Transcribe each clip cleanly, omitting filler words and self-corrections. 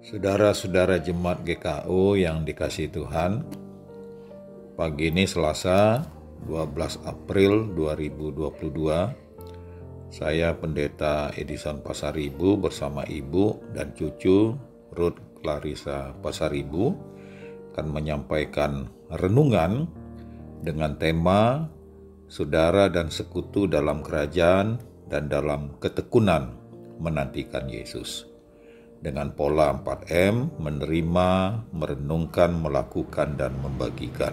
Saudara-saudara Jemaat GKU yang dikasihi Tuhan, pagi ini Selasa 12 April 2022, saya Pendeta Edison Pasaribu bersama Ibu dan cucu Ruth Clarissa Pasaribu akan menyampaikan renungan dengan tema Saudara dan Sekutu dalam Kerajaan dan dalam Ketekunan menantikan Yesus. Dengan pola 4M, menerima, merenungkan, melakukan, dan membagikan.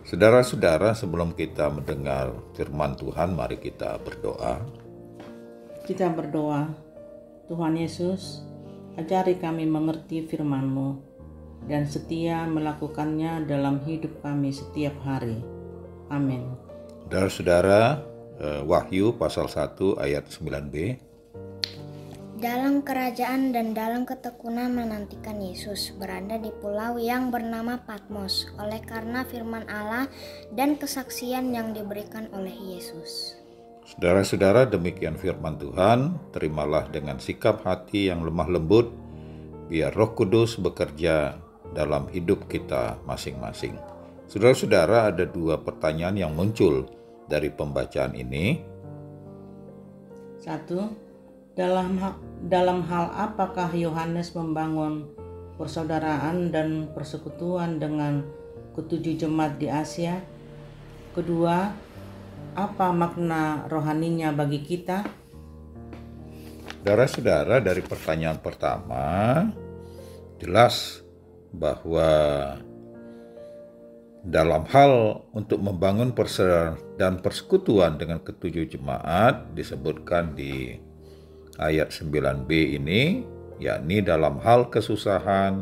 Saudara-saudara, sebelum kita mendengar firman Tuhan, mari kita berdoa. Kita berdoa. Tuhan Yesus, ajari kami mengerti firman-Mu dan setia melakukannya dalam hidup kami setiap hari. Amin. Saudara-saudara, Wahyu pasal 1 ayat 9b. Dalam kerajaan dan dalam ketekunan menantikan Yesus berada di pulau yang bernama Patmos oleh karena firman Allah dan kesaksian yang diberikan oleh Yesus. Saudara-saudara, demikian firman Tuhan. Terimalah dengan sikap hati yang lemah lembut, biar Roh Kudus bekerja dalam hidup kita masing-masing. Saudara-saudara, ada dua pertanyaan yang muncul dari pembacaan ini. 1. Dalam hal apakah Yohanes membangun persaudaraan dan persekutuan dengan ketujuh jemaat di Asia? Kedua, apa makna rohaninya bagi kita? Saudara-saudara, dari pertanyaan pertama, jelas bahwa dalam hal untuk membangun persaudaraan dan persekutuan dengan ketujuh jemaat disebutkan di ayat 9b ini, yakni dalam hal kesusahan,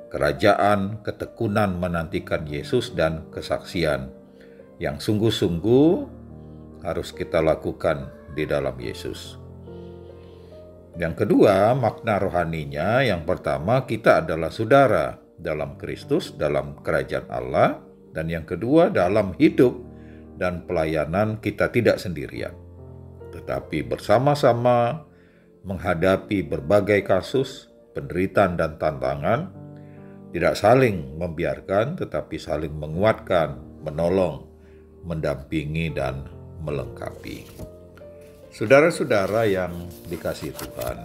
kerajaan, ketekunan menantikan Yesus dan kesaksian yang sungguh-sungguh harus kita lakukan di dalam Yesus. Yang kedua, makna rohaninya, yang pertama kita adalah saudara dalam Kristus, dalam kerajaan Allah, dan yang kedua dalam hidup dan pelayanan kita tidak sendirian, tetapi bersama-sama menghadapi berbagai kasus, penderitaan dan tantangan, tidak saling membiarkan tetapi saling menguatkan, menolong, mendampingi dan melengkapi. Saudara-saudara yang dikasihi Tuhan,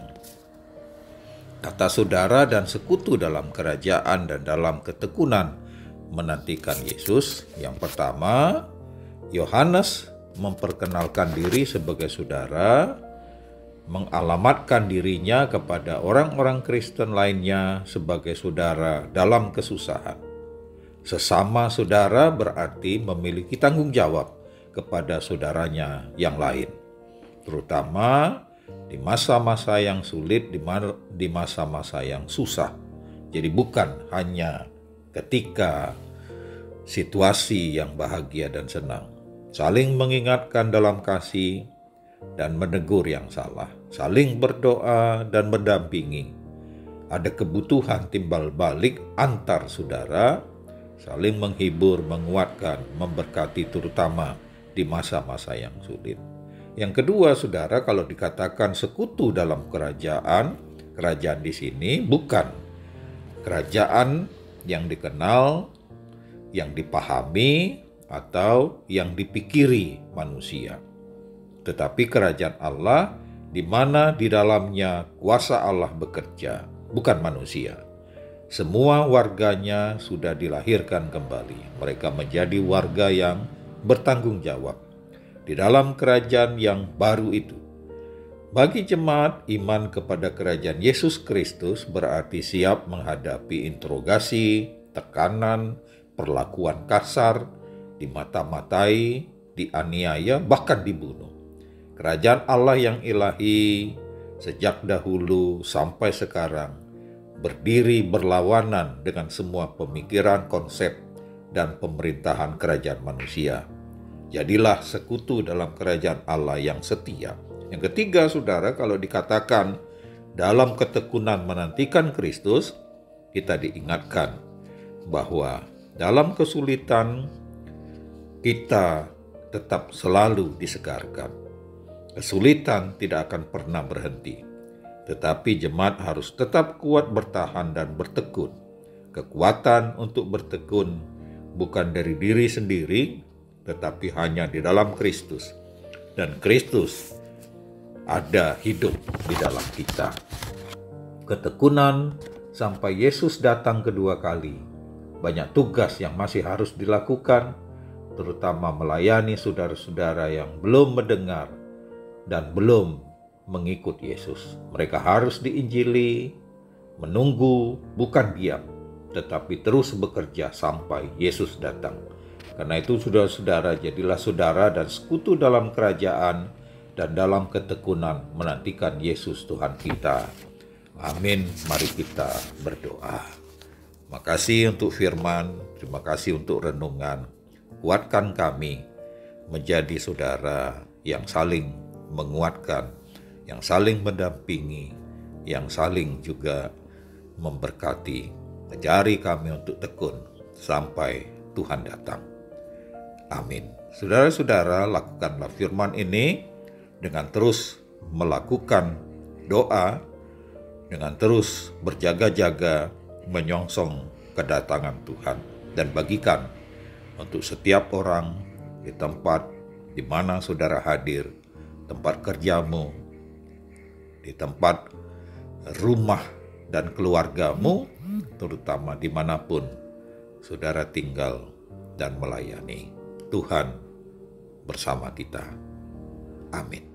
kata saudara dan sekutu dalam kerajaan dan dalam ketekunan menantikan Yesus, yang pertama, Yohanes memperkenalkan diri sebagai saudara, mengalamatkan dirinya kepada orang-orang Kristen lainnya sebagai saudara dalam kesusahan. Sesama saudara berarti memiliki tanggung jawab kepada saudaranya yang lain, terutama di masa-masa yang sulit, di masa-masa yang susah. Jadi bukan hanya ketika situasi yang bahagia dan senang. Saling mengingatkan dalam kasih dan menegur yang salah, saling berdoa dan mendampingi. Ada kebutuhan timbal balik antar saudara, saling menghibur, menguatkan, memberkati terutama di masa-masa yang sulit. Yang kedua, saudara, kalau dikatakan sekutu dalam kerajaan di sini bukan kerajaan yang dikenal, yang dipahami, atau yang dipikiri manusia, tetapi kerajaan Allah di mana di dalamnya kuasa Allah bekerja, bukan manusia. Semua warganya sudah dilahirkan kembali. Mereka menjadi warga yang bertanggung jawab di dalam kerajaan yang baru itu. Bagi jemaat, iman kepada kerajaan Yesus Kristus berarti siap menghadapi interogasi, tekanan, perlakuan kasar, dimata-matai, dianiaya, bahkan dibunuh. Kerajaan Allah yang ilahi sejak dahulu sampai sekarang berdiri berlawanan dengan semua pemikiran, konsep, dan pemerintahan kerajaan manusia. Jadilah sekutu dalam kerajaan Allah yang setia. Yang ketiga, saudara, kalau dikatakan dalam ketekunan menantikan Kristus, kita diingatkan bahwa dalam kesulitan kita tetap selalu disegarkan. Kesulitan tidak akan pernah berhenti. Tetapi jemaat harus tetap kuat bertahan dan bertekun. Kekuatan untuk bertekun bukan dari diri sendiri, tetapi hanya di dalam Kristus. Dan Kristus ada hidup di dalam kita. Ketekunan sampai Yesus datang kedua kali. Banyak tugas yang masih harus dilakukan, terutama melayani saudara-saudara yang belum mendengar dan belum mengikut Yesus. Mereka harus diinjili, menunggu, bukan diam, tetapi terus bekerja sampai Yesus datang. Karena itu saudara-saudara, jadilah saudara dan sekutu dalam kerajaan dan dalam ketekunan menantikan Yesus Tuhan kita. Amin. Mari kita berdoa. Terima kasih untuk firman, terima kasih untuk renungan. Kuatkan kami menjadi saudara yang saling menguatkan, yang saling mendampingi, yang saling juga memberkati. Ajari kami untuk tekun sampai Tuhan datang. Amin. Saudara-saudara, lakukanlah firman ini dengan terus melakukan doa, dengan terus berjaga-jaga menyongsong kedatangan Tuhan, dan bagikan untuk setiap orang di tempat di mana saudara hadir, tempat kerjamu, di tempat rumah dan keluargamu, terutama dimanapun saudara tinggal dan melayani. Tuhan bersama kita. Amin.